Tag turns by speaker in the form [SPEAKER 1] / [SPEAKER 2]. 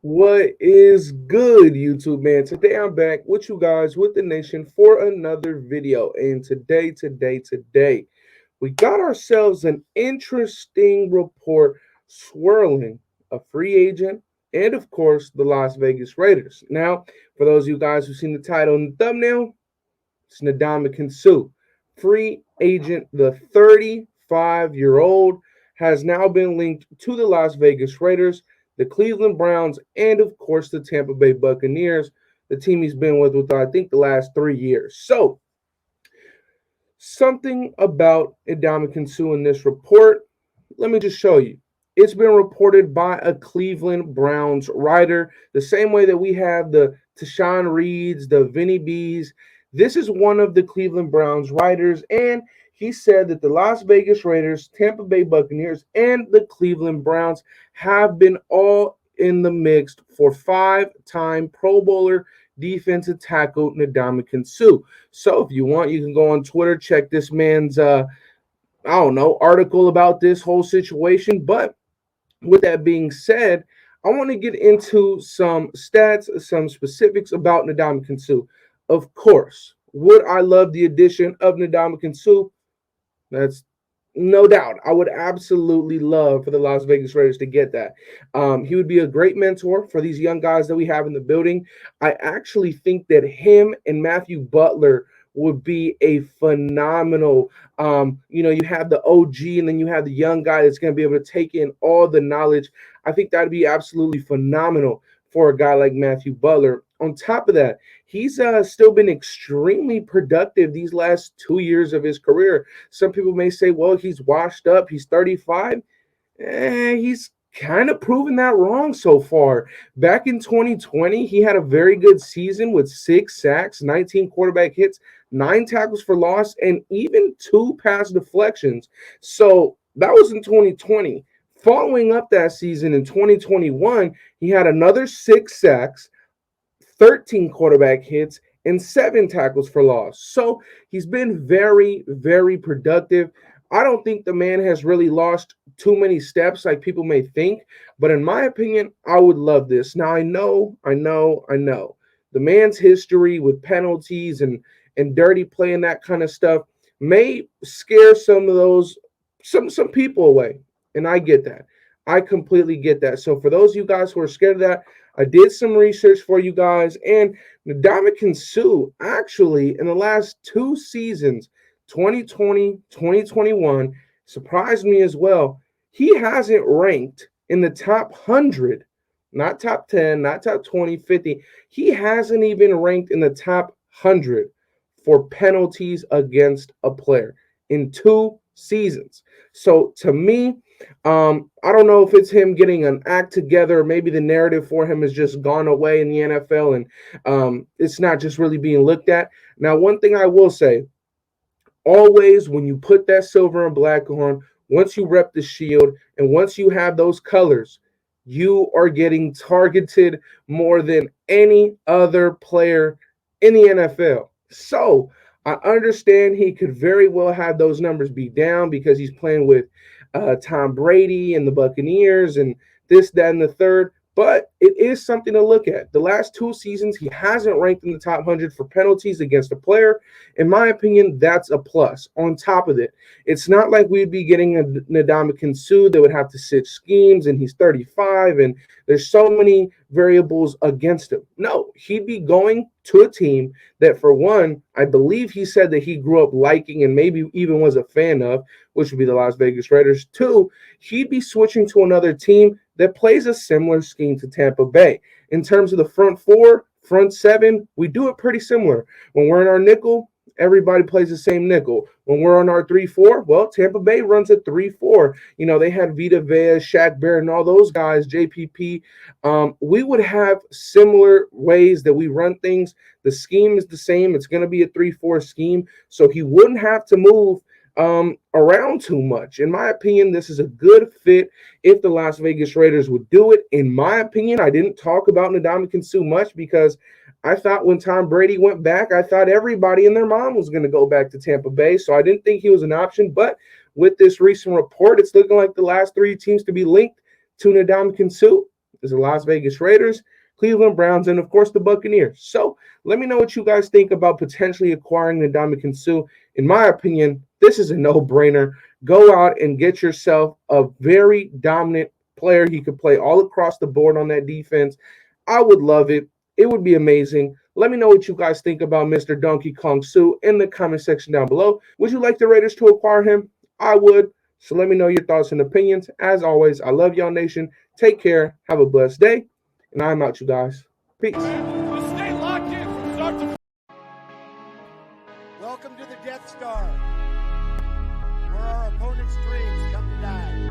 [SPEAKER 1] What is good, YouTube man? Today I'm back with you guys with the nation for another video. And today, we got ourselves an interesting report swirling a free agent and, of course, the Las Vegas Raiders. Now, for those of you guys who've seen the title and the thumbnail, it's NDAMUKOng SUH. Free agent, the 35-year-old has now been linked to the Las Vegas Raiders, the Cleveland Browns, and of course the Tampa Bay Buccaneers, the team he's been with I think the last 3 years. So something about NDAMUKOng SUH in this report, let me just show you. It's been reported by a Cleveland Browns writer, the same way that we have the Tashawn Reeds, the Vinny B's. This is one of the Cleveland Browns writers, and he said that the Las Vegas Raiders, Tampa Bay Buccaneers, and the Cleveland Browns have been all in the mix for five-time Pro Bowler defensive tackle NDAMUKOng SUH. So if you want, you can go on Twitter, check this man's article about this whole situation. But with that being said, I want to get into some stats, some specifics about NDAMUKOng SUH. Of course, would I love the addition of NDAMUKOng SUH? That's no doubt. I would absolutely love for the Las Vegas Raiders to get that. He would be a great mentor for these young guys that we have in the building. I actually think that him and Matthew Butler would be a phenomenal, you have the OG and then you have the young guy that's going to be able to take in all the knowledge. I think that'd be absolutely phenomenal for a guy like Matthew Butler. On top of that, he's still been extremely productive these last 2 years of his career. Some people may say, well, he's washed up. He's 35. He's kind of proven that wrong so far. Back in 2020, he had a very good season with 6 sacks, 19 quarterback hits, 9 tackles for loss, and even 2 pass deflections. So that was in 2020. Following up that season in 2021, he had another 6 sacks, 13 quarterback hits, and 7 tackles for loss. So he's been very, very productive. I don't think the man has really lost too many steps like people may think. But in my opinion, I would love this. Now, I know. The man's history with penalties and dirty play and that kind of stuff may scare some of those, some people away. And I get that. I completely get that. So for those of you guys who are scared of that, I did some research for you guys, and NDAMUKOng SUH actually in the last 2 seasons, 2020, 2021, surprised me as well. He hasn't ranked in the top 100, not top 10, not top 20, 50. He hasn't even ranked in the top 100 for penalties against a player in 2 seasons. So to me, I don't know if it's him getting an act together. Maybe the narrative for him has just gone away in the NFL, and it's not just really being looked at. Now, one thing I will say, always when you put that silver and black on, once you rep the shield and once you have those colors, you are getting targeted more than any other player in the NFL. So I understand he could very well have those numbers be down because he's playing with Tom Brady and the Buccaneers and this, that, and the third. But it is something to look at. The last 2 seasons, he hasn't ranked in the top 100 for penalties against a player. In my opinion, that's a plus. On top of it, it's not like we'd be getting a NDAMUKOng SUH that would have to sit schemes, and he's 35, and there's so many variables against him. No, he'd be going to a team that, for one, I believe he said that he grew up liking and maybe even was a fan of, which would be the Las Vegas Raiders. 2, he'd be switching to another team that plays a similar scheme to Tampa Bay. In terms of the front 4, front 7, we do it pretty similar. When we're in our nickel, everybody plays the same nickel. When we're on our 3-4, well, Tampa Bay runs a 3-4. They had Vita Vea, Shaq Barrett, and all those guys, JPP. We would have similar ways that we run things. The scheme is the same. It's going to be a 3-4 scheme, so he wouldn't have to move around too much. In my opinion, this is a good fit if the Las Vegas Raiders would do it. In my opinion, I didn't talk about NDAMUKOng SUH much because I thought when Tom Brady went back, I thought everybody and their mom was going to go back to Tampa Bay. So I didn't think he was an option. But with this recent report, it's looking like the last 3 teams to be linked to NDAMUKOng SUH. is the Las Vegas Raiders, Cleveland Browns, and of course the Buccaneers. So let me know what you guys think about potentially acquiring Ndamukong Suh. In my opinion, this is a no-brainer. Go out and get yourself a very dominant player. He could play all across the board on that defense. I would love it. It would be amazing. Let me know what you guys think about Mr. Donkey Kong Suh in the comment section down below. Would you like the Raiders to acquire him? I would. So let me know your thoughts and opinions. As always, I love y'all, nation. Take care. Have a blessed day. And I'm out, you guys. Peace.
[SPEAKER 2] Stay locked in from start to...
[SPEAKER 3] Welcome to the Death Star, where our opponent's dreams come to die.